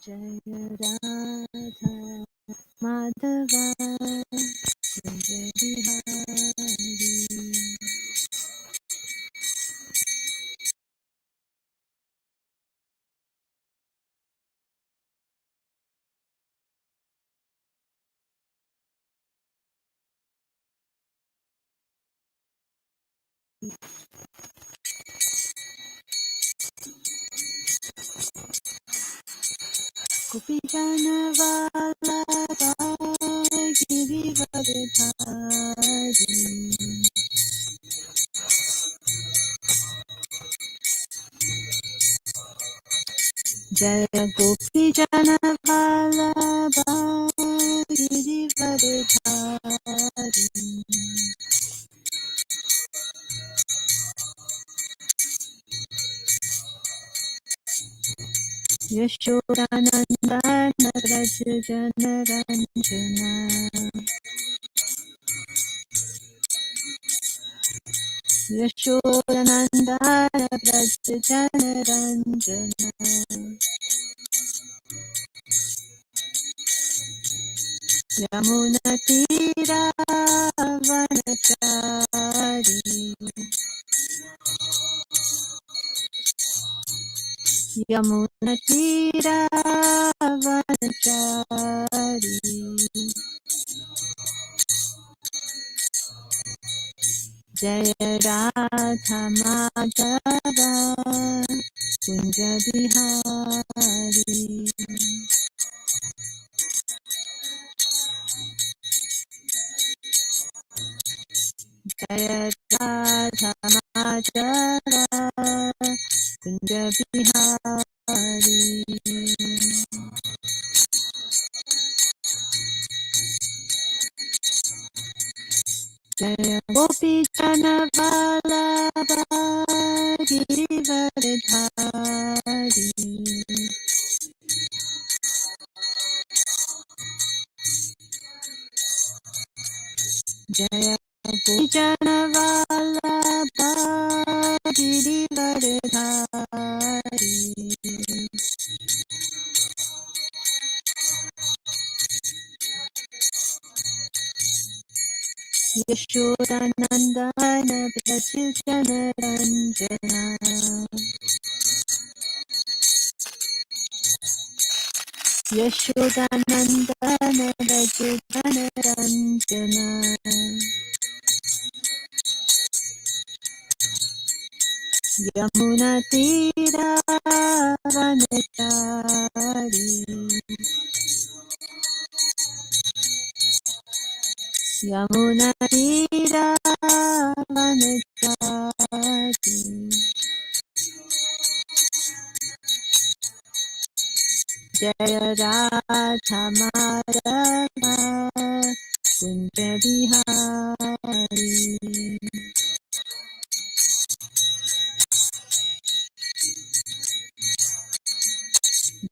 Jaya Radha Madhava Kunja Bihari. Gopi Jana Vallabha Girivardhari. Jaya Gopi Jana Vallabha Girivardhari. Yashodanandana Raj Jana Ranjana. Yashodanandana Raj Jana Ranjana. Yamuna Tira Vanachari. Yamuna Tira Vanachari. Jaya Radha Madhava Kunja Bihari. Jaya Radha Madhava Kunja Bihari. Jaya Gopi Jana Vallabha Girivardhari. Jaya Gopi Jana Vallabha Girivardhari. Yashodanandana Prachitana Ranjana. Yashodanandana Prachitana Ranjana. Yamuna Tira Vanachari. Yamuna Tira Vanachari. Jaya Radha Madhava Kunja Bihari.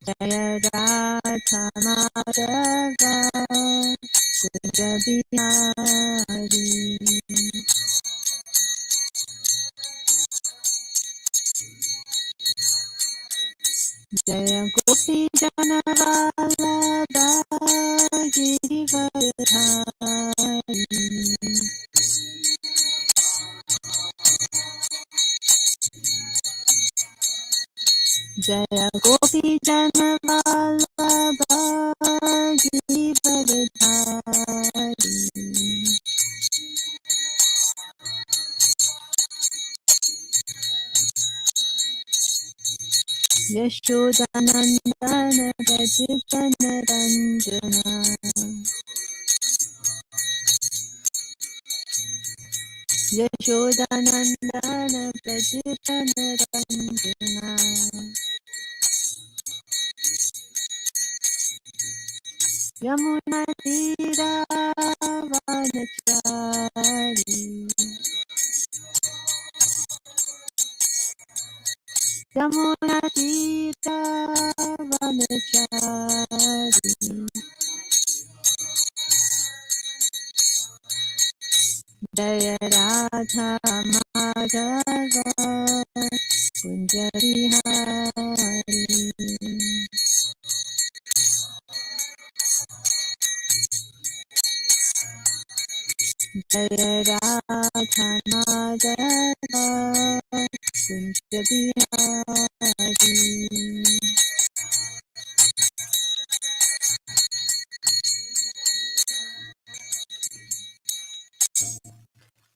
Jaya Radha Madhava Kunja Bihari. Jaya Gopi Jana Vallabha Girivardhari. Jaya Gopi Jana Vallabha Girivardhari. Yashodanandana Prachitana Ranjana. Yashodanandana Prachitana Ranjana. Yamuna Tira Vanachari. Yamuna Tira Vanachari. Jaya Radha Madhava Kunja Bihari. Kunja Bihari.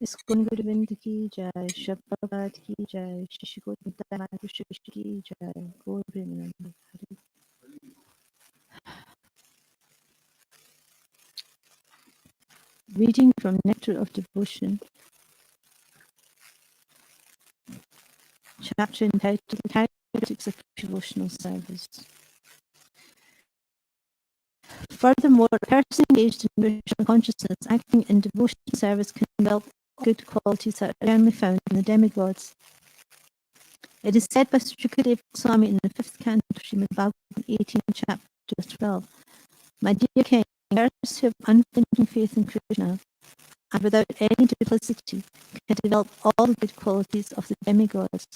Iskon Govind ki jai, Shabbat ki jai, Shishikot Muttamatu Shish ki jai, Govind. Reading from Nectar of Devotion, chapter entitled Characteristics of Devotional Service. Furthermore, a person engaged in Krishna consciousness acting in devotional service can develop good qualities that are only found in the demigods. It is said by Sukadeva Goswami in the 5th canto of Srimad Bhagavatam 18, chapter 12, "My dear king, persons who have unflinching faith in Krishna and without any duplicity can develop all the good qualities of the demigods.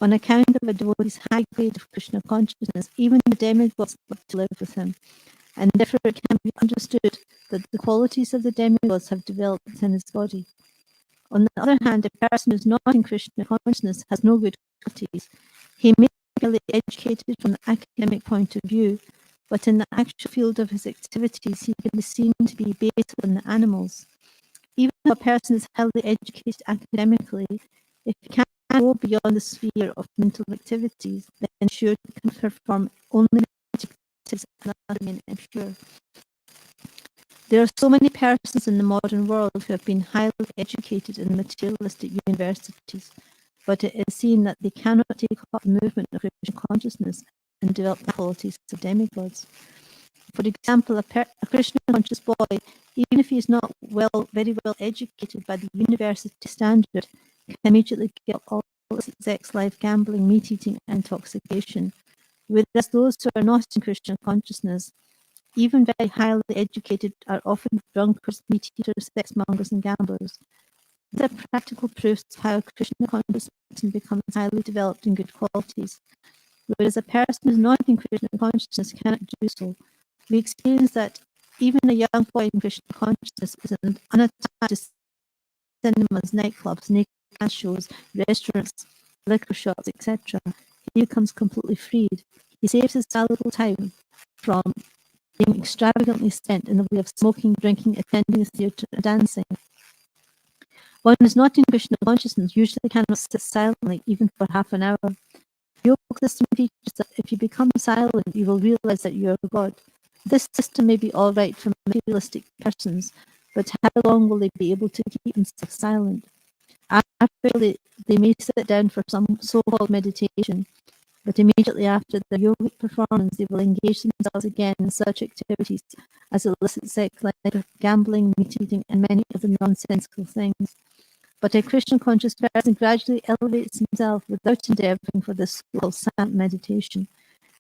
On account of a devotee's high grade of Krishna consciousness, even the demigods love to live with him, and therefore it can be understood that the qualities of the demigods have developed within his body. On the other hand, a person who is not in Krishna consciousness has no good qualities. He may be merely educated from the academic point of view, but in the actual field of his activities, he can be seen to be based on the animals. Even though a person is highly educated academically, if he can't go beyond the sphere of mental activities, then sure he can perform only activities and not remain impure. There are so many persons in the modern world who have been highly educated in materialistic universities, but it is seen that they cannot take up the movement of Krishna consciousness and develop the qualities of demigods. For example, a Krishna conscious boy, even if he is not very well educated by the university standard, can immediately give up all sex life, gambling, meat eating, and intoxication. Whereas those who are not in Krishna consciousness, even very highly educated, are often drunkards, meat eaters, sex mongers, and gamblers. These are practical proofs of how Krishna conscious person becomes highly developed in good qualities, whereas a person who is not in Krishna consciousness cannot do so. We experience that even a young boy in Krishna consciousness is unattached to cinemas, nightclubs, naked dance shows, restaurants, liquor shops, etc. He becomes completely freed. He saves his valuable time from being extravagantly spent in the way of smoking, drinking, attending the theatre, and dancing. One who is not in Krishna consciousness usually cannot sit silently even for half an hour. The yoga system teaches that if you become silent, you will realize that you are God. This system may be all right for materialistic persons, but how long will they be able to keep themselves silent? After they may sit down for some so-called meditation, but immediately after the yogic performance, they will engage themselves again in such activities as illicit sex, like gambling, meat eating, and many other nonsensical things. But a Krishna conscious person gradually elevates himself without endeavoring for this so-called silent meditation.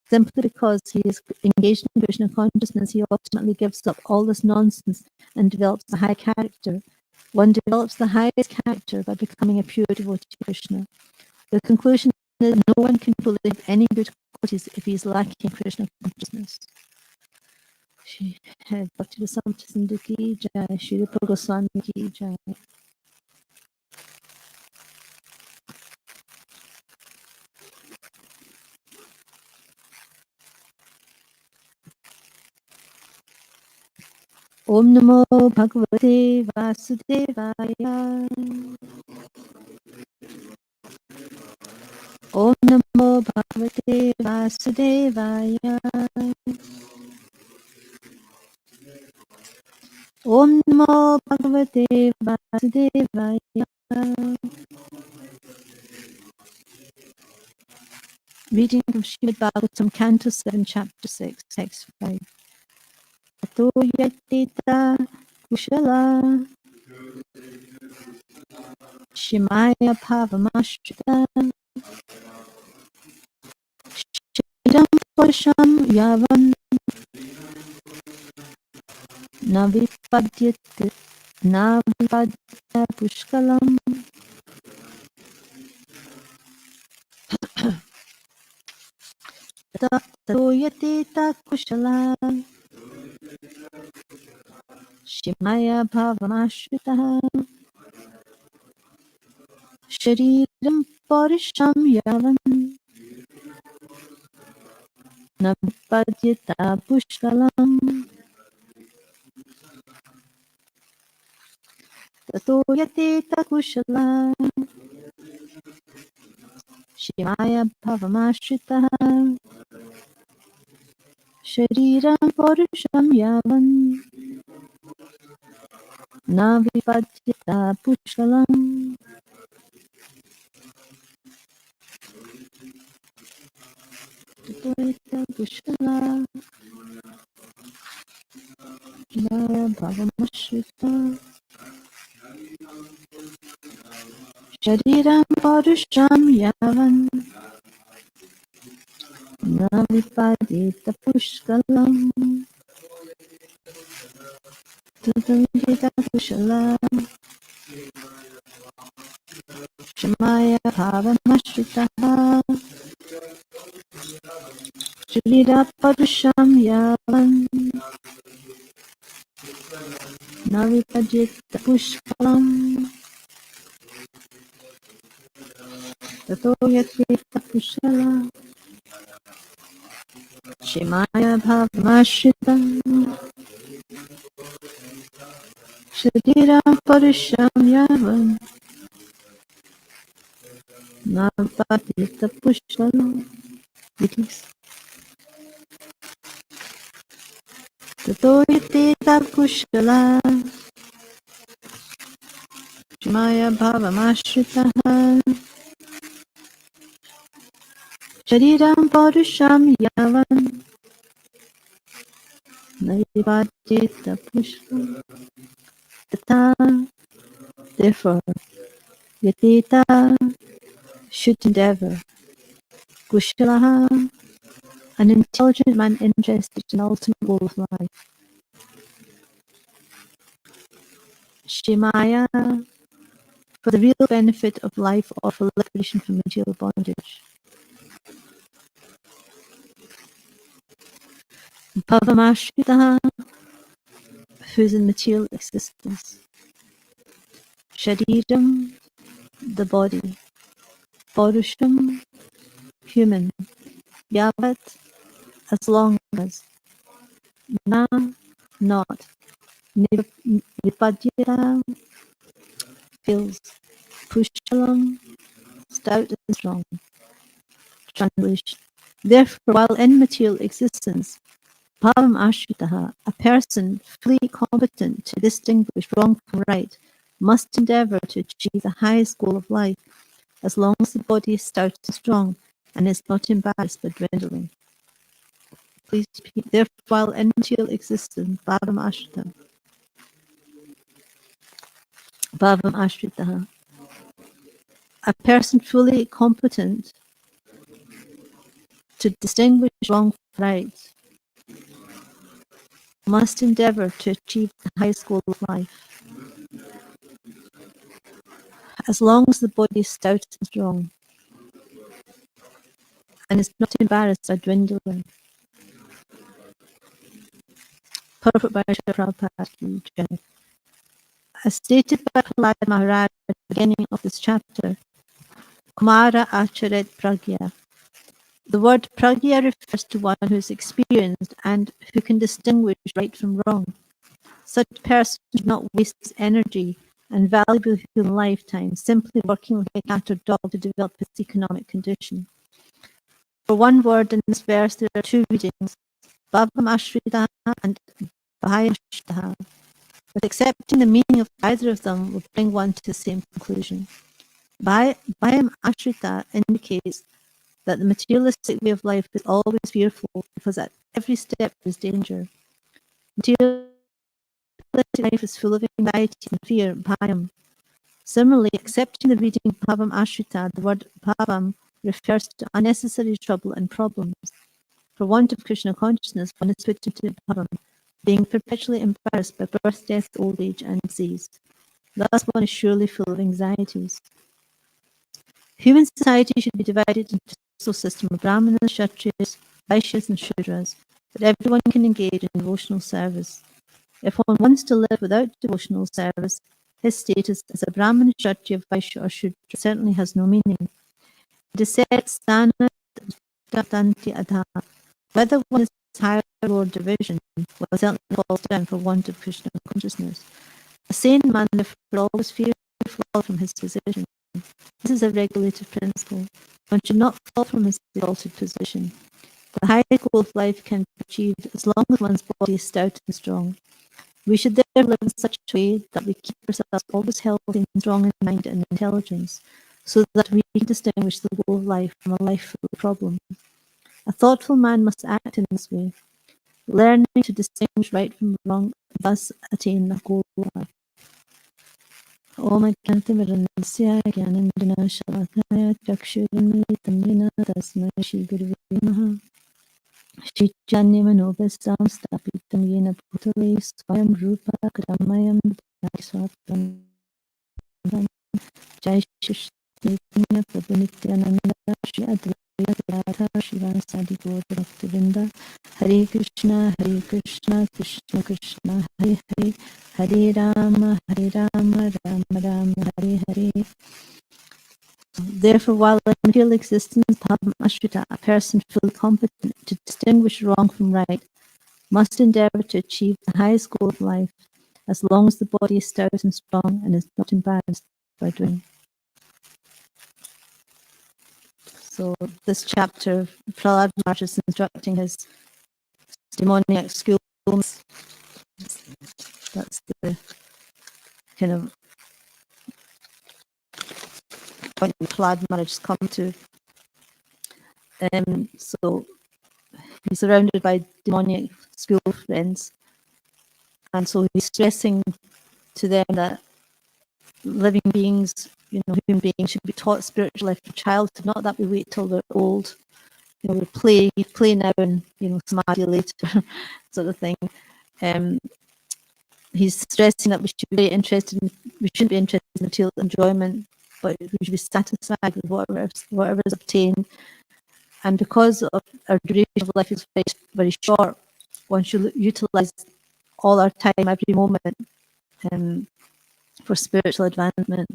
Simply because he is engaged in Krishna consciousness, he ultimately gives up all this nonsense and develops a high character. One develops the highest character by becoming a pure devotee to Krishna. The conclusion is no one can fully have any good qualities if he is lacking Krishna consciousness. Shri Bhakti Rasamrita ki jai, Shri Rupa Goswami ki jai. Om Namo Bhagavate Vasudevaya. Om Namo Bhagavate Vasudevaya. Om Namo Bhagavate Vasudevaya. Reading from Srimad Bhagavatam, Canto 7, Chapter 6, Text 5. Ato yatita kushala shimaya bhavamashtrita shidam kosham yavan navipadyate navipadya pushkalam. Tato yatita kushala shimaya bhavamashtrita Shariram Parisham Yavan Napadyata Pushkalam Tato Yateta Kushala Shimaya Bhavamashita Shariram Parisham Yavan Navipadyata Pushkalam Tato Yateta Kushala Shimaya Bhavamashita Shariram Parusham Yavan Navipadita Pushkalam Tatamgita Kushala Shamaya Bhavamashitaha Sharira Parusham Yavan Navipadita Pushkalam Tato Yatita Kushala Shimaya Bhavamashita Shadira Parisham Yavan Navapatita Pushkalam Dikis Tato Yatita Kushala Shimaya Bhavamashitaha Shariram Parusham Yavan Naivadita Pushkalam Tata Therefore Yatita should endeavor Kushalaha an intelligent man interested in the ultimate goal of life. Shimaya for the real benefit of life or for liberation from material bondage. Bhavamashitaha who is in material existence. Shariram the body. Parusham human. Yavat as long as. Na not. Nipadyata feels. Pushkalam stout and strong. Translation. Therefore, while in material existence, Bhavam Ashritaha, a person fully competent to distinguish wrong from right, must endeavour to achieve the highest goal of life, as long as the body is stout and strong, and is not embarrassed by dwindling. Please repeat. Therefore, while in material existence, Bhavam Ashritaha, a person fully competent to distinguish wrong from right, must endeavour to achieve the highest goal of life, as long as the body is stout and strong, and is not embarrassed by dwindling. Purport by Srila Prabhupada Ki Jai. As stated by Prahlad Maharaj at the beginning of this chapter, Kumara Acharet Pragya. The word Pragya refers to one who is experienced and who can distinguish right from wrong. Such a person should not waste his energy and valuable human lifetime simply working like a cat or dog to develop its economic condition. For one word in this verse, there are two readings, Bhavam Ashritaha and Bhayam Ashritaha. But accepting the meaning of either of them will bring one to the same conclusion. Bhayam Ashrita indicates that the materialistic way of life is always fearful because at every step there is danger. Materialistic life is full of anxiety and fear, bhayam. Similarly, accepting the reading bhavam ashrita, the word bhavam refers to unnecessary trouble and problems. For want of Krishna consciousness, one is put into bhavam, being perpetually embarrassed by birth, death, old age, and disease. Thus, one is surely full of anxieties. Human society should be divided into a social system of Brahmanas, Kshatriyas, Vaishyas, and Shudras, that everyone can engage in devotional service. If one wants to live without devotional service, His status as a Brahmin, Kshatriya, Vaishya, or Shudra certainly has no meaning. It is said, Stana Datanti Adha. Whether one is higher or lower division, one certainly falls down for want of Krishna consciousness. A sane man therefore always fears to fall from his position. This is a regulative principle. One should not fall from his exalted position. The highest goal of life can be achieved as long as one's body is stout and strong. We should therefore live in such a way that we keep ourselves always healthy and strong in mind and intelligence, so that we can distinguish the goal of life from a life full of problems. A thoughtful man must act in this way, learning to distinguish right from wrong, and thus attain the goal of life. Om Ajnantimirandasya Jnanandjana Shalakaya Chakshurunmilitam Yena Tasmai Shri Gurave Namaha Shri Chaitanya-manobhastam Stapitam Yena Bhutale Swayam Rupa Kadamayam Swapam Jai Shri Chaitanya Prabhu Nityananda Shri Advaita Gadadhar Shivasadi Gaur Bhaktivinoda Hare Krishna Krishna Krishna Hare Hare Hare Rama Rama Rama Hare Hare. Therefore, while in material existence, Bhavam Ashrita, a person fully competent to distinguish wrong from right, must endeavor to achieve the highest goal of life, as long as the body is stout and strong and is not embarrassed by doing. So, this chapter, Prahlad Maharaj is instructing his demoniac schools. That's the kind of point Prahlad Maharaj has come to. So, he's surrounded by demoniac school friends. And so he's stressing to them that living beings, human beings should be taught spiritual life from childhood, not that we wait till we're old. We play now and, samadhi later, sort of thing. He's stressing that we shouldn't be interested in material enjoyment, but we should be satisfied with whatever is obtained. And because of our duration of life is very, very short, one should utilize all our time, every moment, for spiritual advancement.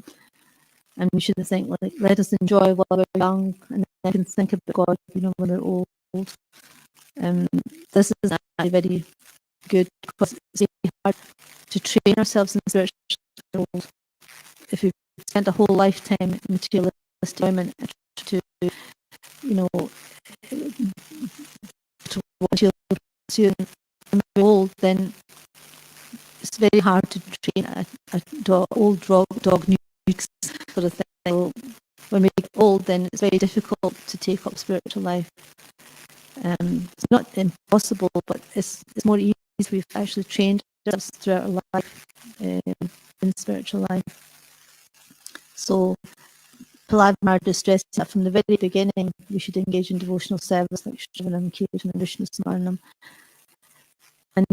And we shouldn't think, like, let us enjoy while we're young and then can think about God, when we're old. This is actually very good, because it's very hard to train ourselves in spiritual world. If we spent a whole lifetime in materialistic enjoyment to, to when we're old, then it's very hard to train a old dog new tricks, sort of thing. So when we get old, then it's very difficult to take up spiritual life. It's not impossible, but it's more easy if we've actually trained ourselves throughout our life in spiritual life. So Prahlad Maharaj is stressing that from the very beginning we should engage in devotional service like Shravanam, Kirtanam, Vishnu Smaranam. And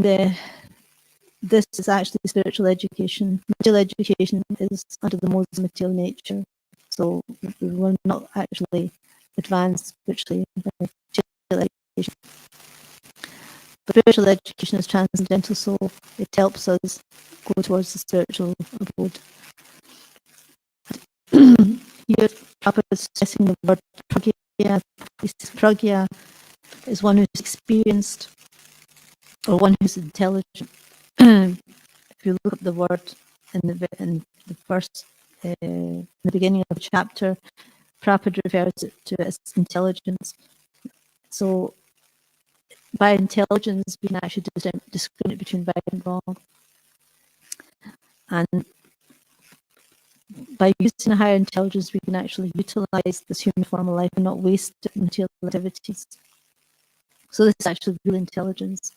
this is actually spiritual education. Material education is under the modes of material nature. So we will not actually advance spiritually by material education. But spiritual education is transcendental, so it helps us go towards the spiritual abode. Here, Prabhupada is stressing the word pragya. Pragya is one who's experienced, or one who's intelligent. If you look at the word in the first, in the beginning of the chapter, Prabhupada refers to it as intelligence. So, by intelligence, we can actually discriminate between right and wrong. And by using a higher intelligence, we can actually utilize this human form of life and not waste it in material activities. So this is actually real intelligence.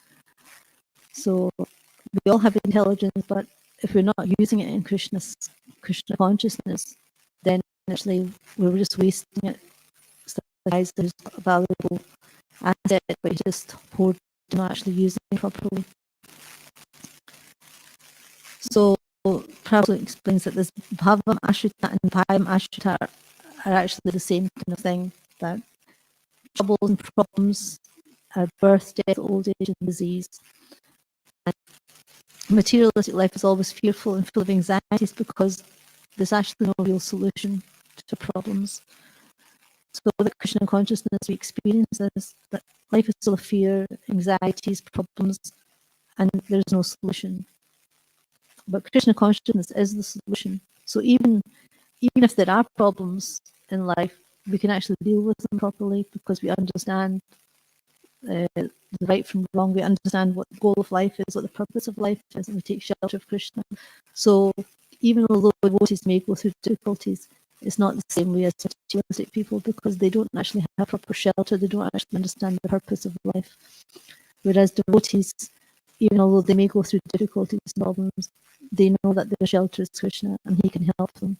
So we all have intelligence, but if we're not using it in Krishna consciousness, then actually we're just wasting it. So there's a valuable asset, but you just hoard, not actually using it properly. So Prabhupada explains that this Bhavam Ashrita and Bhayam Ashrita are actually the same kind of thing, that troubles and problems are birth, death, old age, and disease. And materialistic life is always fearful and full of anxieties because there's actually no real solution to problems. So with Krishna consciousness, we experience this, that life is full of fear, anxieties, problems, and there's no solution. But Krishna consciousness is the solution. So even if there are problems in life, we can actually deal with them properly because we understand the right from wrong. We understand what the goal of life is, what the purpose of life is, and we take shelter of Krishna. So even although devotees may go through difficulties, it's not the same way as materialistic people because they don't actually have proper shelter. They don't actually understand the purpose of life. Whereas devotees, even although they may go through difficulties and problems, they know that their shelter is Krishna and he can help them.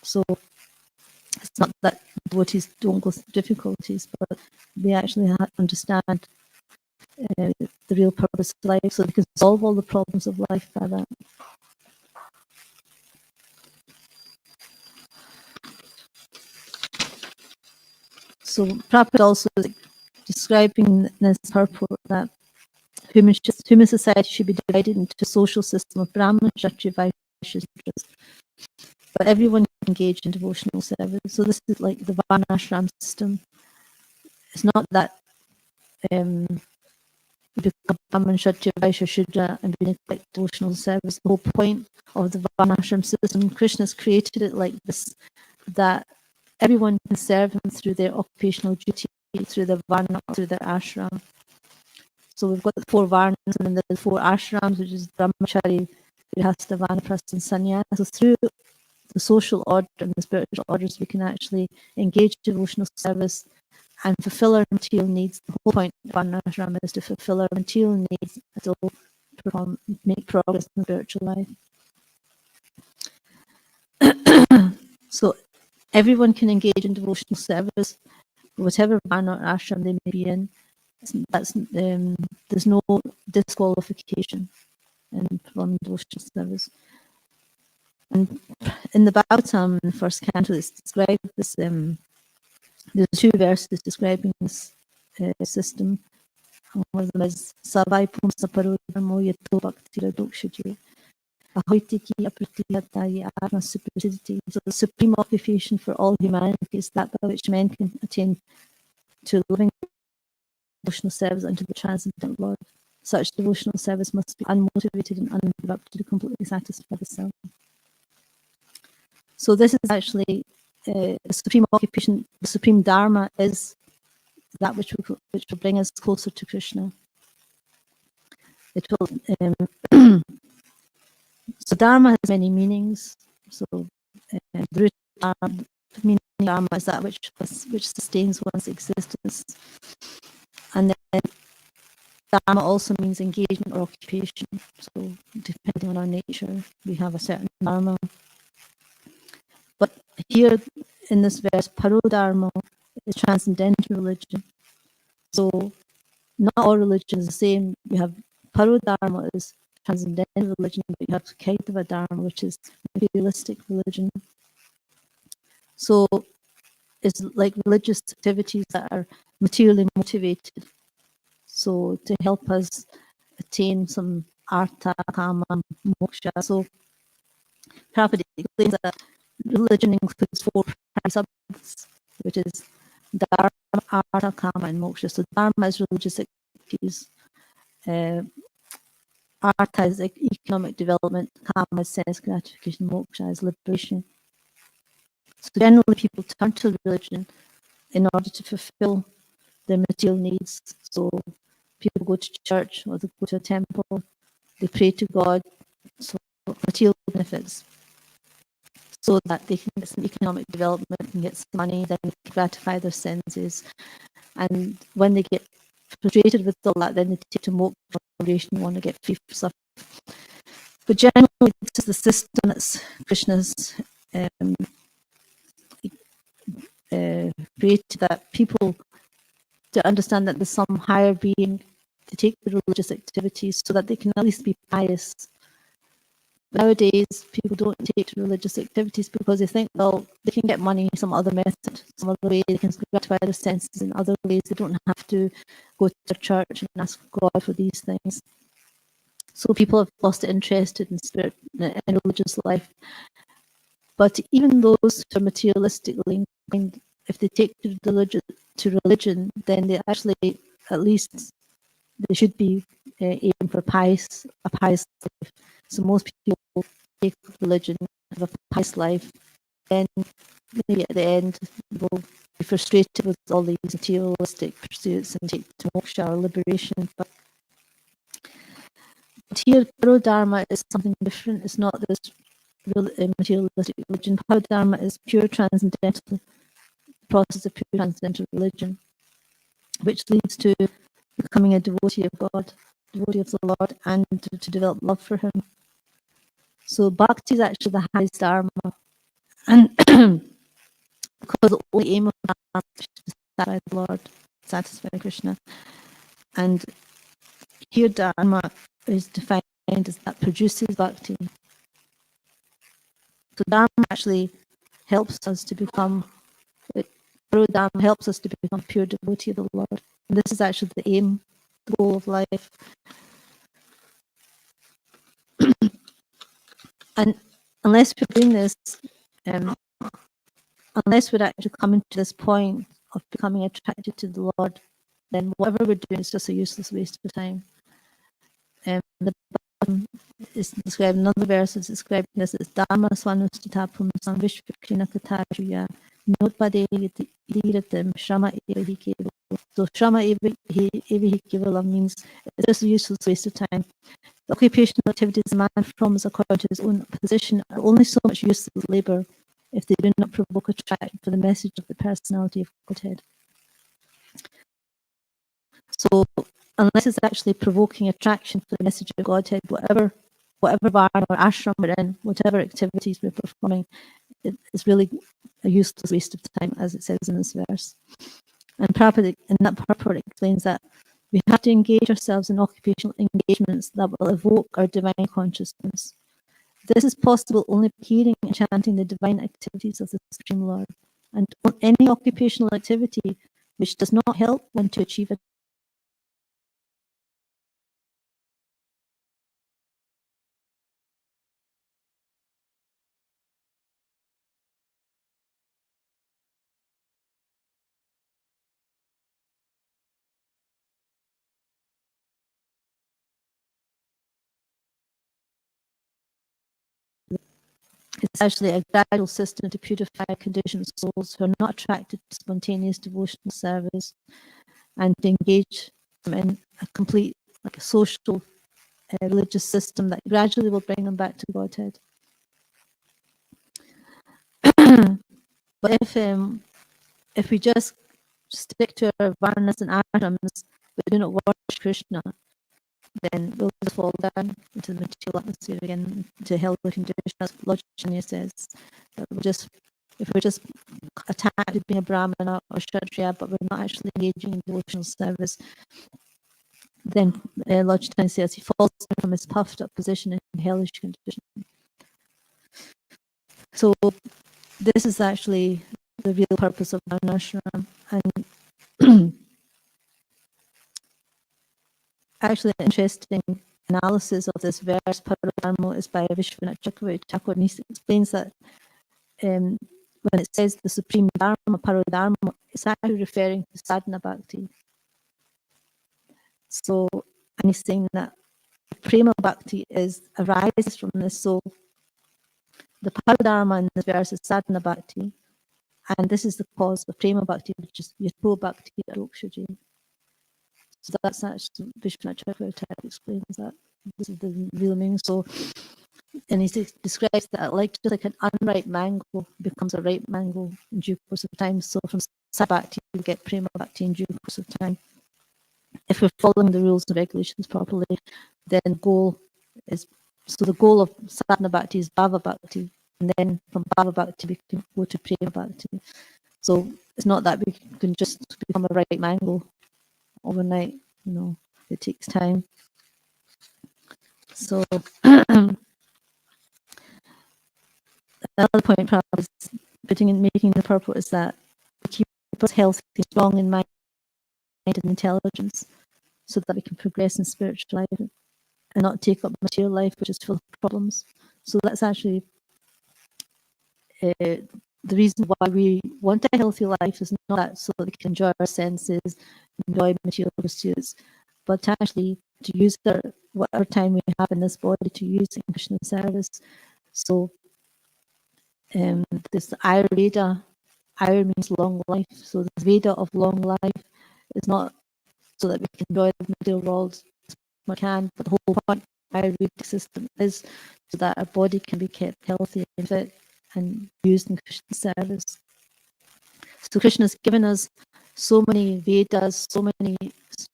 So it's not that devotees don't go through difficulties, but they actually understand the real purpose of life, so they can solve all the problems of life by that. So Prabhupada also is describing in this purport that human society should be divided into a social system of Brahmana, Kshatriya, Vaishya, Sudras. But everyone can engage in devotional service. So this is like the Varnashram system. It's not that you become Brahman, Kshatriya, Vaishya, Shudra and we neglect devotional service. The whole point of the Varnashram system, Krishna's created it like this, that everyone can serve him through their occupational duty, through their varna, through their ashram. So we've got the 4 varnas and then the 4 ashrams, which is brahmachari, grihastha, vanaprastha, and sannyasa. So through the social order and the spiritual orders, we can actually engage in devotional service and fulfill our material needs. The whole point of varnashram is to fulfill our material needs and still make progress in spiritual life. So everyone can engage in devotional service, whatever varna or ashram they may be in. There's no disqualification from devotional service. And in the Bhagavatam, in the first canto, it's described this. There's 2 verses describing this system. One of them is Savai Pumsa Parodharmo Yato Bhaktira Dokshuje Ahoitiki Apratiyatayi Atma Supersidity. So the supreme occupation for all humanity is that by which men can attain to living devotional service unto the transcendental Lord. Such devotional service must be unmotivated and uninterrupted to completely satisfy the self. So this is actually the supreme occupation, the supreme dharma is that which will bring us closer to Krishna. It will. So dharma has many meanings. So the meaning of dharma is that which sustains one's existence, and then dharma also means engagement or occupation. So depending on our nature, we have a certain dharma. But here in this verse, parodharma is transcendental religion. So not all religion is the same. You have parodharma is transcendental religion, but you have Kaitava dharma, which is materialistic religion. So it's like religious activities that are materially motivated. So to help us attain some artha, kama, moksha. So Prabhupada explains that religion includes 4 primary subjects, which is dharma, artha, kama, and moksha. So dharma is religious activities. Artha is economic development, kama is sense gratification, moksha is liberation. So generally people turn to religion in order to fulfill their material needs. So people go to church or they go to a temple, they pray to God, so material benefits, so that they can get some economic development and get some money, then they can gratify their senses. And when they get frustrated with all that, then they take to moksha, liberation, want to get free from suffering. But generally, this is the system that's Krishna's created, that people to understand that there's some higher being to take the religious activities so that they can at least be pious. Nowadays, people don't take to religious activities because they think, well, they can get money some other method, some other way, they can gratify their senses in other ways. They don't have to go to church and ask God for these things. So people have lost interest in spirit and religious life. But even those who are materialistically inclined, if they take to religion, then they actually, at least, they should be aiming for a pious life. So most people take religion, have a pious life, then maybe at the end will be frustrated with all these materialistic pursuits and take to moksha or liberation. But here, Parodharma is something different. It's not this materialistic religion. Parodharma is pure transcendental, process of pure transcendental religion, which leads to becoming a devotee of God, devotee of the Lord, and to develop love for Him. So bhakti is actually the highest dharma, and because the only aim of dharma is to satisfy the Lord, satisfy Krishna, and here dharma is defined as that produces bhakti. So dharma actually helps us to become, dharma helps us to become pure devotee of the Lord. And this is actually the aim, the goal of life. And unless we're doing this, unless we're actually coming to this point of becoming attracted to the Lord, then whatever we're doing is just a useless waste of time. The Bhagavatam is described, another verse is describing this as Dharma swanustitapum samvishvakrina katajuya notpade idiratim shrama eva hi kevalam. So shrama eva hi kevalam means it's just a useless waste of time. The occupational activities a man performs according to his own position are only so much useless labour if they do not provoke attraction for the message of the personality of Godhead. So unless it's actually provoking attraction for the message of Godhead, whatever varna or ashram we're in, whatever activities we're performing, it's really a useless waste of time, as it says in this verse. And Prabhupada, in that purport, explains that we have to engage ourselves in occupational engagements that will evoke our divine consciousness. This is possible only by hearing and chanting the divine activities of the Supreme Lord. And any occupational activity which does not help one to achieve a it's actually a gradual system to purify conditioned souls who are not attracted to spontaneous devotional service and to engage them in a complete, like a social, religious system that gradually will bring them back to Godhead. But if we just stick to our varnas and ashrams but do not worship Krishna, then we'll just fall down into the material atmosphere again, to hellish conditions, as Lord Chaitanya says. That if we're just attached to being a brahmana or kshatriya, but we're not actually engaging in devotional service, then Lord Chaitanya says he falls down from his puffed up position in hellish condition. So this is actually the real purpose of varnashram. And actually, an interesting analysis of this verse, Parodharma, is by Vishwanath Chakravarti Thakur, and he explains that when it says the supreme dharma, Parodharma, it's actually referring to sadhana bhakti. So, and he's saying that prema bhakti arises from this. So, the Parodharma in this verse is sadhana bhakti, and this is the cause of prema bhakti, which is yato bhakti arokshaji. So that's actually Vishwanath Chakravarti explains that. This is the real meaning. So, and he describes that just like an unripe mango becomes a ripe mango in due course of time. So from Sabhakti, you get Prema Bhakti in due course of time. If we're following the rules and regulations properly, then the goal of Sadhana Bhakti is Bhava Bhakti. And then from Bhava Bhakti, we can go to Prema Bhakti. So it's not that we can just become a ripe mango overnight. It takes time. So another point probably is making the purport is that we keep us healthy, strong in mind and intelligence, so that we can progress in spiritual life. and not take up material life, which is full of problems. So that's actually the reason why we want a healthy life is not that so that we can enjoy our senses, enjoy material pursuits, but actually to use whatever time we have in this body to use in Krishna service. So this Ayurveda, Ayur means long life. So the Veda of long life is not so that we can enjoy the material world as much as we can, but the whole point of the Ayurvedic system is so that our body can be kept healthy and fit and used in Krishna service. So Krishna has given us so many Vedas, so many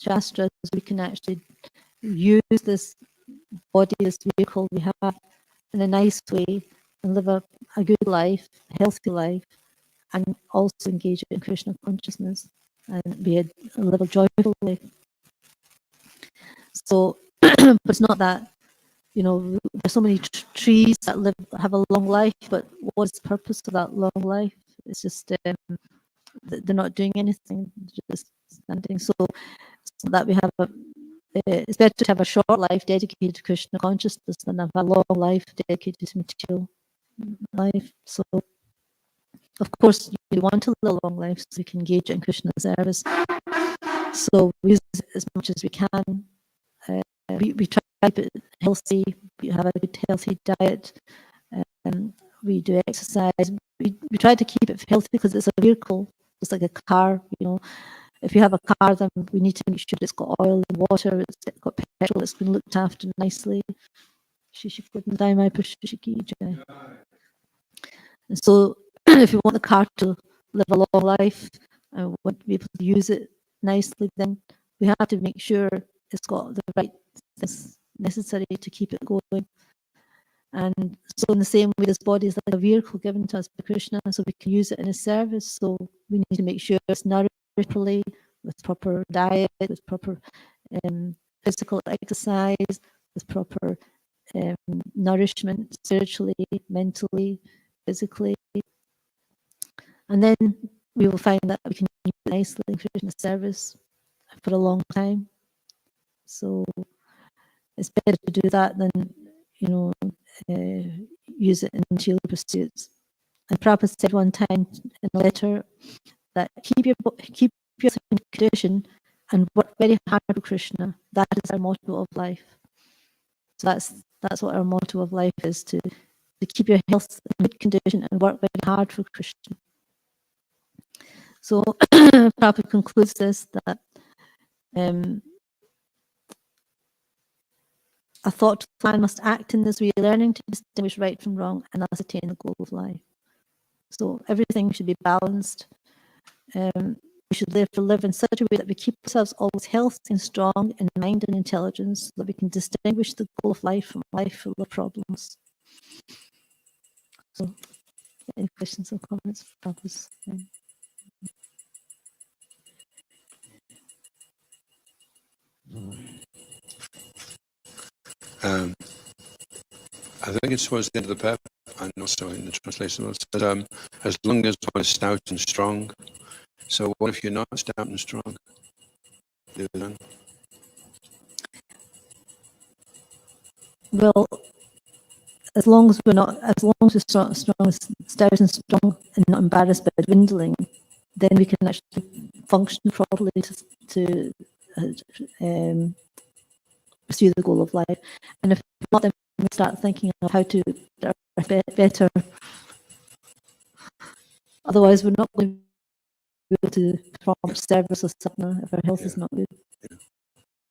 Shastras, we can actually use this body, this vehicle we have in a nice way and live a good life, a healthy life, and also engage in Krishna consciousness and live a joyful life. So, but it's not that, there's so many trees that have a long life, but what's the purpose of that long life? It's just they're not doing anything, just standing. So that we have it's better to have a short life dedicated to Krishna consciousness than have a long life dedicated to material life. So, of course, you want to live a long life so we can engage in Krishna service. So we use it as much as we can. We try to keep it healthy. We have a good healthy diet. We do exercise. We try to keep it healthy because it's a vehicle. It's like a car. If you have a car, then we need to make sure it's got oil and water. It's got petrol. It's been looked after nicely. And so, if you want the car to live a long life and want to be able to use it nicely, then we have to make sure it's got the right things necessary to keep it going. And so in the same way, this body is like a vehicle given to us by Krishna, so we can use it in his service. So we need to make sure it's nourished properly, with proper diet, with proper physical exercise, with proper nourishment spiritually, mentally, physically. And then we will find that we can use it nicely in Krishna service for a long time. So it's better to do that than, use it in material pursuits. And Prabhupada said one time in a letter that keep yourself in condition and work very hard for Krishna. That is our motto of life. So that's what our motto of life is, to keep your health in good condition and work very hard for Krishna. So Prabhupada concludes this that a thoughtful man must act in this way, learning to distinguish right from wrong and thus attain the goal of life. So everything should be balanced. We should live in such a way that we keep ourselves always healthy and strong in mind and intelligence, so that we can distinguish the goal of life from life full of problems. So, any questions or comments? I think it's towards the end of the paragraph, and also in the translation, it says, as long as one is stout and strong. So what if you're not stout and strong? Well, as long as we're stout and strong and not embarrassed by dwindling, then we can actually function properly to pursue the goal of life. And if not, then we start thinking of how to better. Otherwise, we're not going to be able to perform service or sadhana if our health is not good.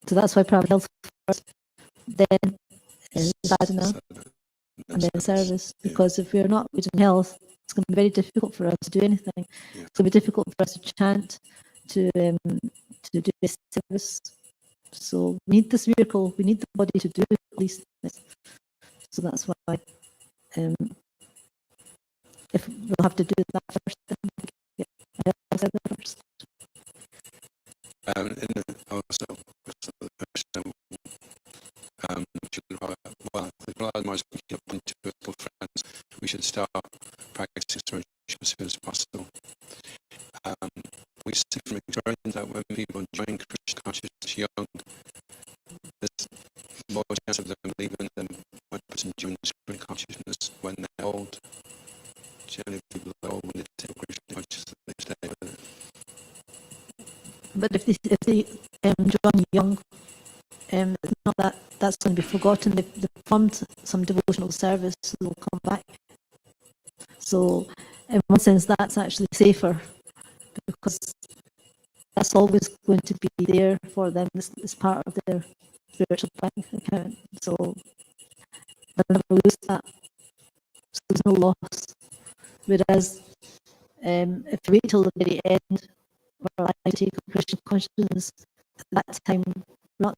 So that's why private health first, then sadhana, and then service. Because if we're not good in health, it's going to be very difficult for us to do anything. It's going to be difficult for us to chant, to do this service. So we need this vehicle, we need the body to do at least this. So that's why if we'll have to do that first, then we get first. Also, the question, friends, we should start practicing spiritual as soon as possible. We see from experience that when people join Krishna consciousness young, there's more chance of But if they join young, it's not that's going to be forgotten. They've performed some devotional service, so they'll come back. So, in one sense, that's actually safer because that's always going to be there for them. It's part of their spiritual bank account. So, they'll never lose that. So, there's no loss. Whereas, if you wait till the very end of our life to take up Christian consciousness, at that time, we're not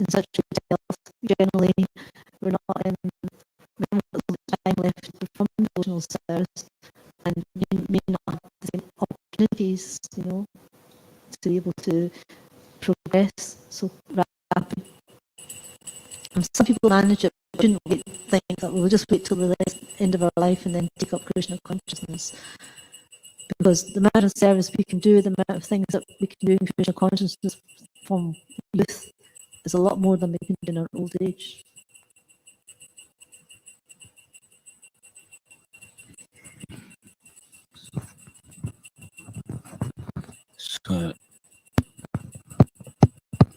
in such good health. Generally, we're not in time left to perform devotional service, and you may not have the same opportunities, to be able to progress so rapidly. And some people manage it, shouldn't think that we'll just wait till the end of our life and then take up Krishna consciousness. Because the amount of service we can do, the amount of things that we can do in Krishna consciousness from youth is a lot more than we can do in our old age. So,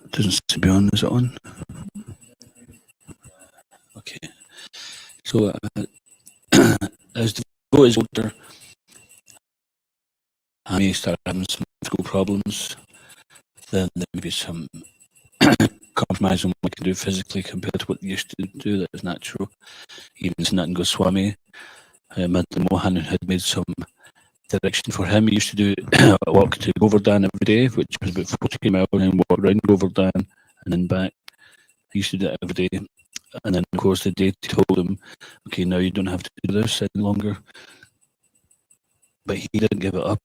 it doesn't seem to be on. Is it on? Okay. So, as the devotee is older, I may start having some physical problems. Then there may be some compromise on what we can do physically compared to what they used to do. That is natural. Even Sanatana Goswami, Madan Mohan had made some direction for him. He used to do a walk to Govardhan every day, which was about 40 miles, and walk around Govardhan and then back. He used to do that every day. And then, of course, the deity told him, okay, now you don't have to do this any longer. But he didn't give it up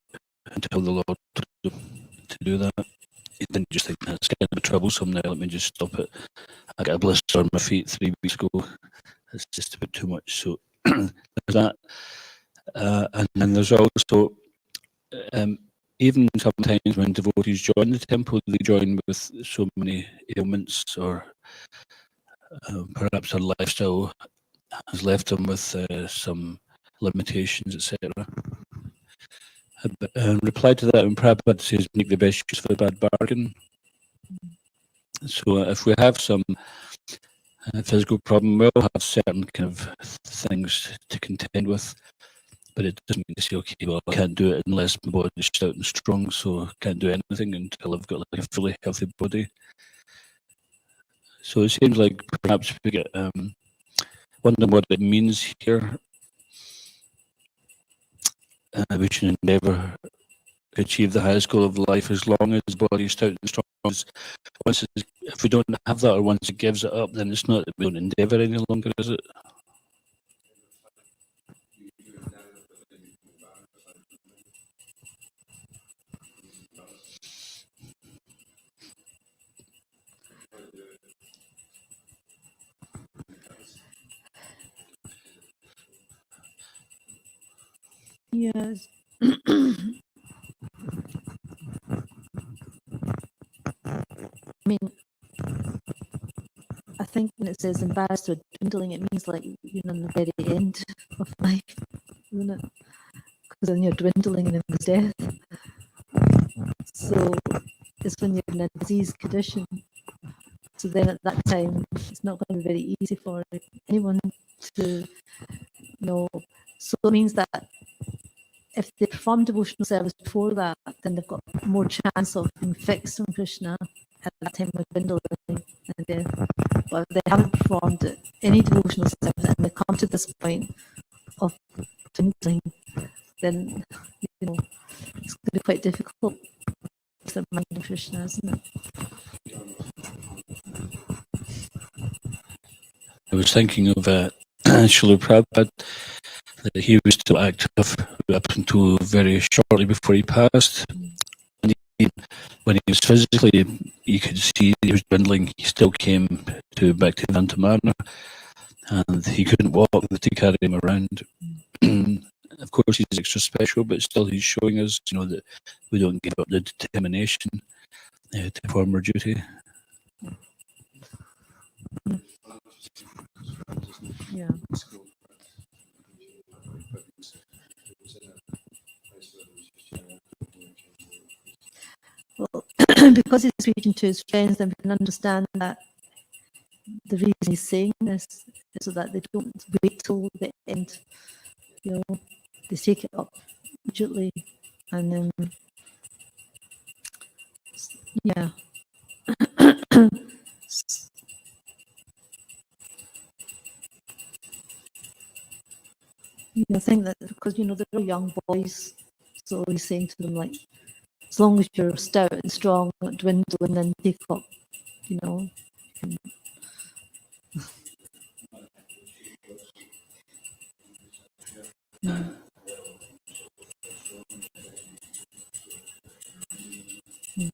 until the Lord told him to do that. He didn't just think, that's kind of troublesome now, let me just stop it. I got a blister on my feet 3 weeks ago. It's just a bit too much. So there's that. And then there's also, even sometimes when devotees join the temple, they join with so many ailments, or perhaps their lifestyle has left them with some limitations, etc. In reply to that, when Prabhupada says, make the best use of a bad bargain. So if we have some physical problem, we'll have certain kind of things to contend with, but it doesn't mean to say, okay, well, I can't do it unless my body's stout and strong, so I can't do anything until I've got like a fully healthy body. So it seems like perhaps we get wondering what it means here. We should endeavour to achieve the highest goal of life as long as the body is stout and strong. If we don't have that, or once it gives it up, then it's not that we don't endeavour any longer, is it? Yes. I mean, I think when it says embarrassed or dwindling, it means like you're on the very end of life, isn't it? Because then you're dwindling and then there's death. So it's when you're in a disease condition. So then at that time, it's not going to be very easy for anyone to know. So it means that if they perform devotional service before that, then they've got more chance of being fixed on Krishna at that time of dwindling and death. But if they haven't performed any devotional service and they come to this point of dwindling, then it's going to be quite difficult with their mind of Krishna, isn't it? I was thinking of Srila Prabhupada, that he was still active up until very shortly before he passed. And when he was physically, you could see he was dwindling. He still came to Bhaktivedanta Marna, and he couldn't walk to carry him around. Of course, he's extra special, but still he's showing us, that we don't give up the determination to perform our duty. Yeah. Well, because he's speaking to his friends, then we can understand that the reason he's saying this is so that they don't wait till the end. You know, they take it up immediately, and then yeah. I think that because they're all young boys, so he's saying to them like, as long as you're stout and strong, not dwindle, and then take up, you know. Mm. Mm.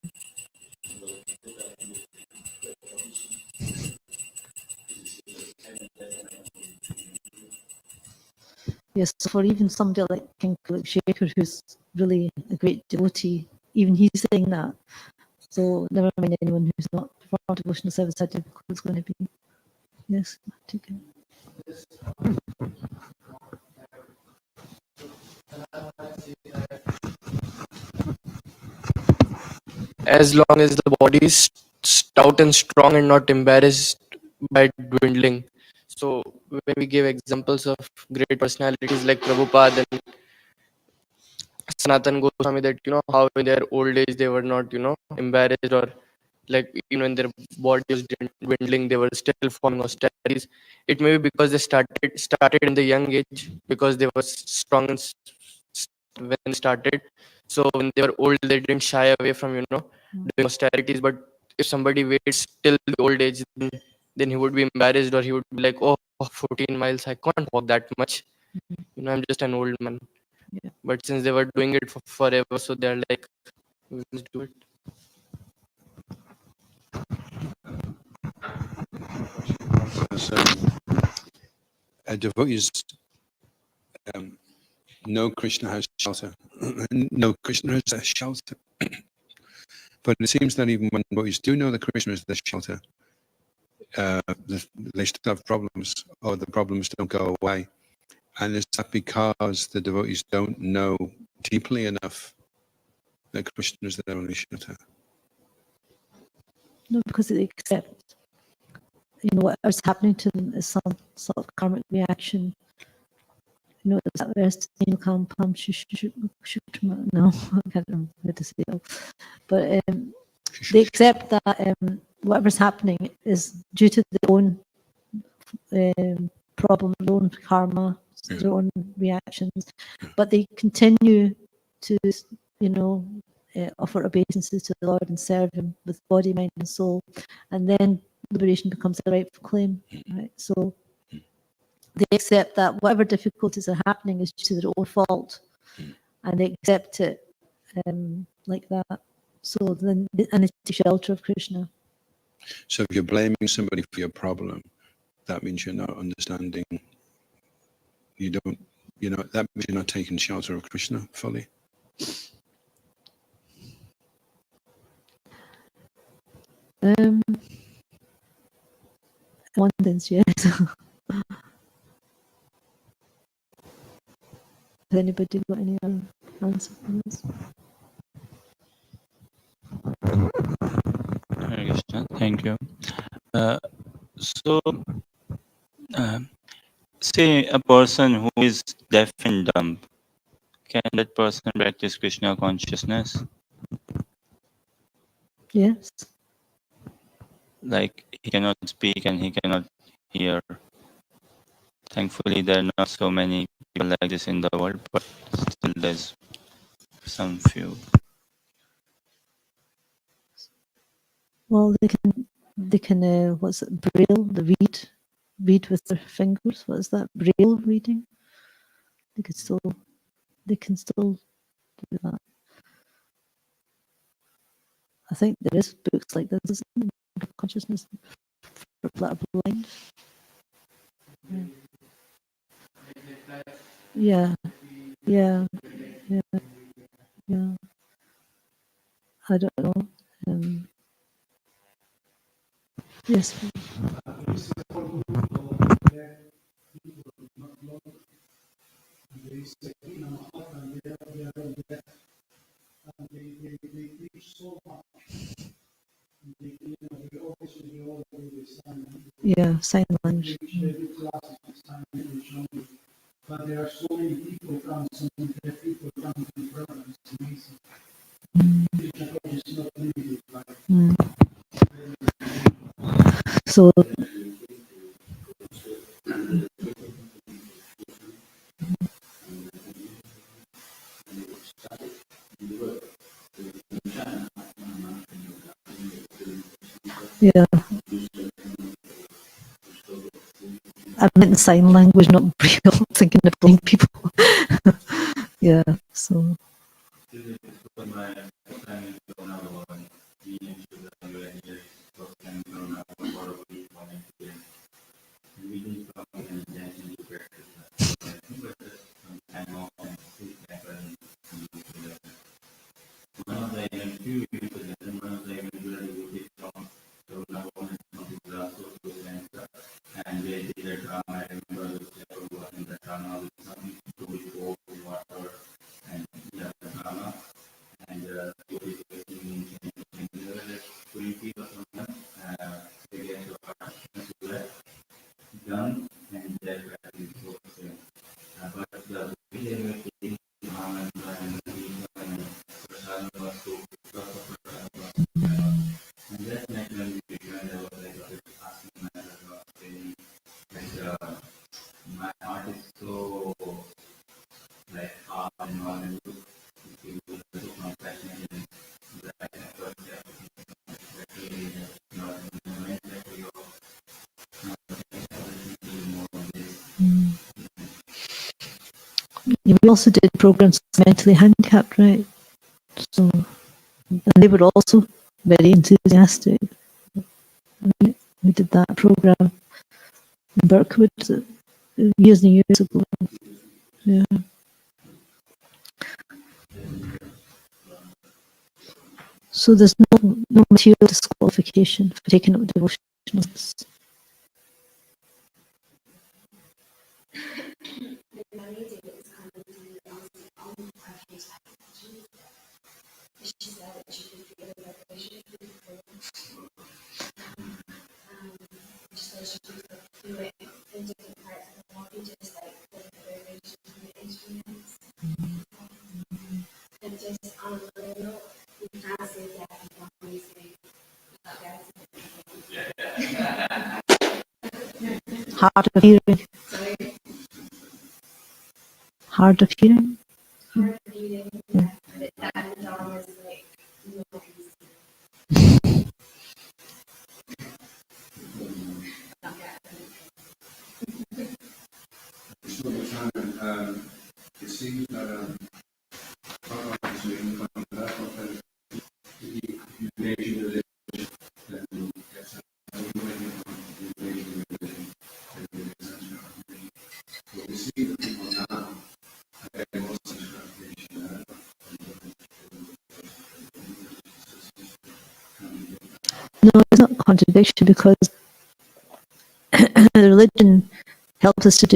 Yes, for even somebody like King Philip Shaker, who's really a great devotee, even he's saying that. So never mind anyone who's not performed devotional service, how difficult it's going to be. Yes, take it. As long as the body is stout and strong and not embarrassed by dwindling. So when we give examples of great personalities like Prabhupada and Sanatan Goswami, that how in their old age they were not embarrassed, or like even when their body was dwindling, they were still forming austerities. It may be because they started in the young age, because they were strong and when they started. So when they were old, they didn't shy away from doing austerities. But if somebody waits till the old age, then he would be embarrassed, or he would be like, oh, 14 miles, I can't walk that much. I'm just an old man. Yeah. But since they were doing it for forever, so they're like, we must do it. So, devotees know Krishna has shelter. No, Krishna is their shelter. But it seems that even when devotees do know that Krishna is their shelter, they still have problems, or the problems don't go away. And is that because the devotees don't know deeply enough that Krishna is their only shelter? No, because they accept, what's happening to them is some sort of karmic reaction. It's that verse, no, I can't remember how to say it. But they accept that whatever's happening is due to their own problem, their own karma, their own reactions, but they continue to, offer obeisances to the Lord and serve Him with body, mind, and soul, and then liberation becomes a rightful claim. Right? So they accept that whatever difficulties are happening is due to their own fault, and they accept it like that. So then, and it's the shelter of Krishna. So if you're blaming somebody for your problem, that means you're not understanding. You don't, that means you're not taking shelter of Krishna fully. One sense, yes. Has anybody got any other answer for this? Hare Krishna, thank you. So, say a person who is deaf and dumb, can that person practice Krishna consciousness? Yes. Like he cannot speak and he cannot hear. Thankfully, there are not so many people like this in the world, but still there's some few. Well, they can what's it, braille, read with their fingers. What is that? Braille reading? They can still do that. I think there is books like this, isn't there? Consciousness for that are blind. Yeah, yeah, yeah, yeah. I don't know. Yes. Yeah, sign language. But there are so many people come, so many deaf people come to the program. It's amazing. It's not limited by So yeah, I meant sign language, not braille. I'm thinking of blind people. Yeah, so we also did programs for mentally handicapped, right? So and they were also very enthusiastic. We did that program in Berkwood years and years ago. Yeah. So there's no material disqualification for taking up devotionals. Hard of hearing. Hard of hearing. Yeah. It seems that Bhagavatam is doing that, you mentioned that we see the people now, they most No, it's not a contradiction because religion helps us to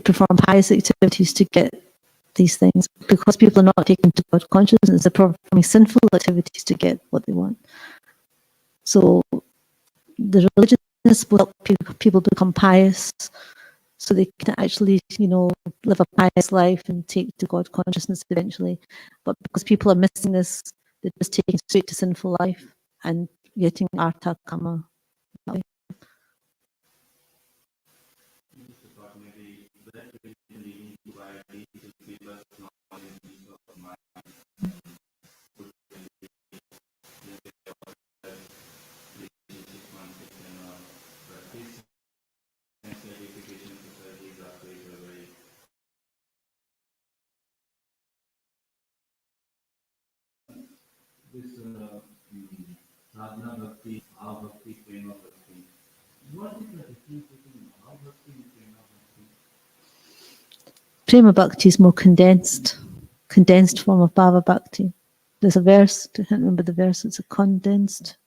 perform pious activities to get these things. Because people are not taken to God consciousness, they're performing sinful activities to get what they want. So the religionists will help people become pious so they can actually, live a pious life and take to God consciousness eventually. But because people are missing this, they're just taking straight to sinful life and getting artha kama. this sadhana bhakti, bhav bhakti, prema bhakti. What is the difference between bhav bhakti and prema bhakti? Prema bhakti is more condensed form of bhava bhakti. There's a verse, I can't remember the verse, it's a condensed.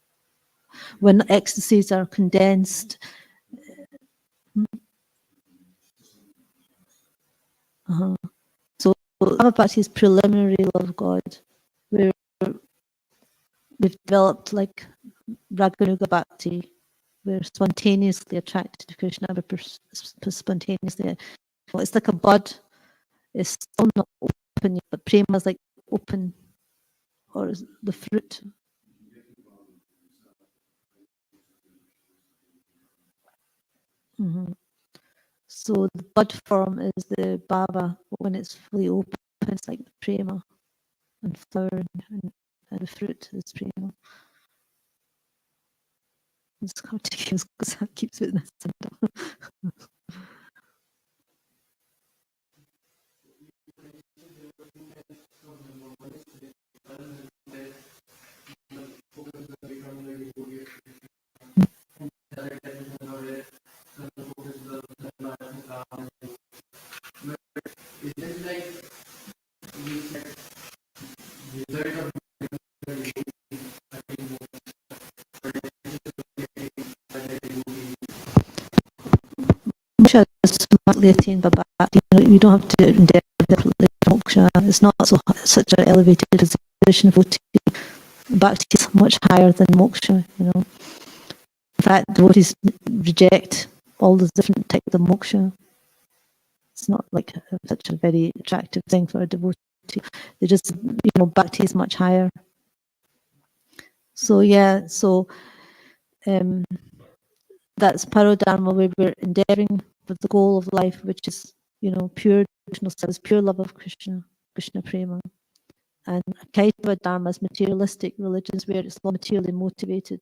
When ecstasies are condensed. So bhava bhakti is preliminary love of God, where we've developed like Raganuga Bhakti. We're spontaneously attracted to Krishna. We're spontaneously. Well, it's like a bud. It's still not open, but prema is like open, or is the fruit. Mm-hmm. So the bud form is the bhava. When it's fully open, it's like the prema, and flower, and the fruit is prema. It's hard to use because I keep putting this in. Moksha is smartly attained by bhakti. You don't have to endeavor differently for moksha. It's not such an elevated position. Bhakti is much higher than moksha. In fact, devotees reject all the different types of moksha. It's not like such a very attractive thing for a devotee. They just, bhakti is much higher. So yeah, that's parodharma, where we're endeavoring with the goal of life, which is, pure devotional service, pure love of Krishna, Krishna prema. And Kaitava dharma is materialistic religions, where it's all materially motivated,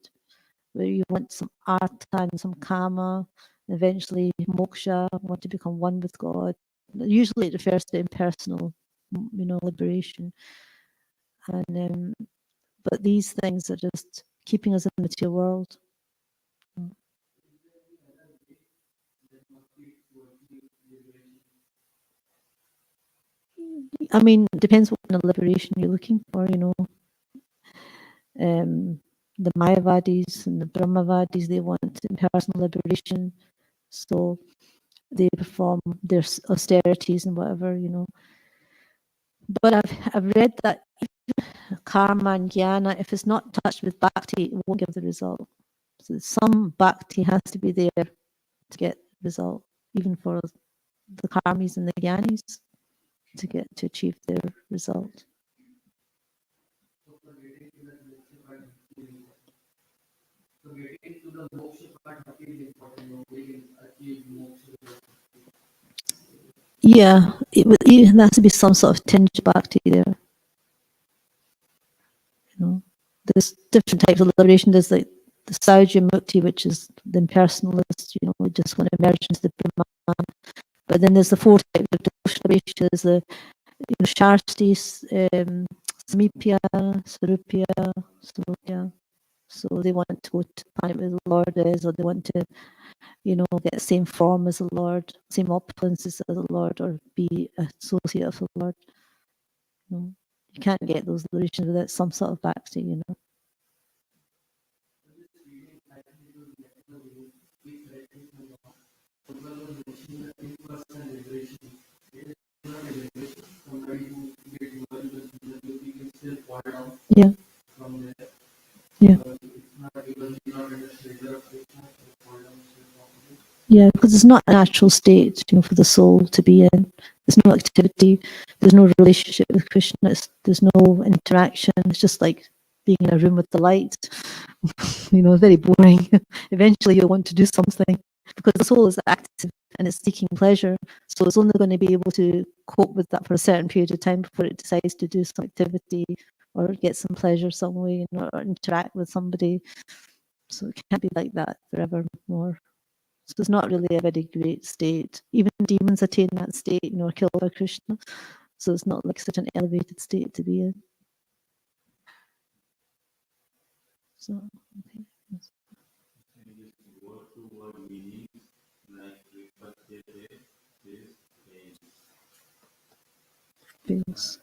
where you want some artha and some kama, eventually moksha, want to become one with God. Usually it refers to impersonal, liberation. And but these things are just keeping us in the material world. I mean, it depends what kind of liberation you're looking for, the Mayavadis and the Brahmavadis, they want impersonal liberation, so they perform their austerities and whatever, But I've read that karma and jnana, if it's not touched with bhakti, it won't give the result. So some bhakti has to be there to get result, even for the karmis and the jnanis, to achieve their result. Yeah, it has to be some sort of tinge of bhakti there. There's different types of liberation. There's like the Saujya Mukti, which is the impersonalist, we just want to merge into the Brahman. But then there's the four types of devotional liberation. There's the Shasti, Samipya, Sarupya, Sarupya. So they want to go to planet where the Lord is, or they want to, get the same form as the Lord, same opulences as the Lord, or be associate of the Lord. You can't get those liberations without some sort of bhakti, Yeah. Yeah. Yeah, because it's not a natural state, for the soul to be in. There's no activity. There's no relationship with Krishna. There's no interaction. It's just like being in a room with the light. Very boring. Eventually, you'll want to do something because the soul is active and it's seeking pleasure. So it's only going to be able to cope with that for a certain period of time before it decides to do some activity or get some pleasure some way, or interact with somebody. So it can't be like that forevermore. So it's not really a very great state. Even demons attain that state, are killed by Krishna. So it's not like such an elevated state to be in. So, okay. Feels.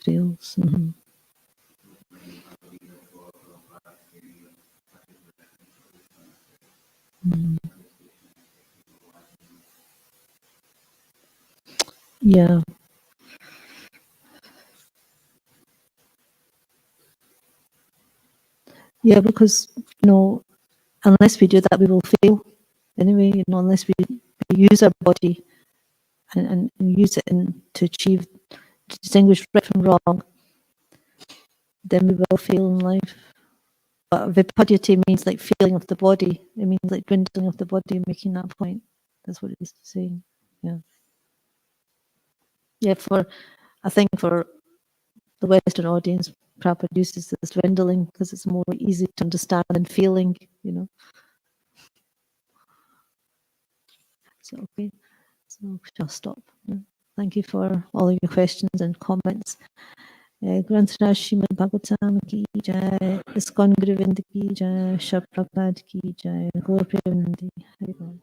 Feels. Yeah. Yeah, because, unless we do that, we will fail anyway, unless we use our body and use it to achieve, to distinguish right from wrong, then we will fail in life. But vipadyate means like failing of the body. It means like dwindling of the body, making that point. That's what it is saying. Yeah. Yeah, I think for the Western audience, Prabhupada uses this dwindling because it's more easy to understand than feeling, So, okay. So, shall stop. Yeah. Thank you for all of your questions and comments. Granth Raj Srimad Bhagavatam ki jai, ISKCON Guruvind ki jai, Shri Prabhupada ki jai, Gaur Premanandi. Hari Bol.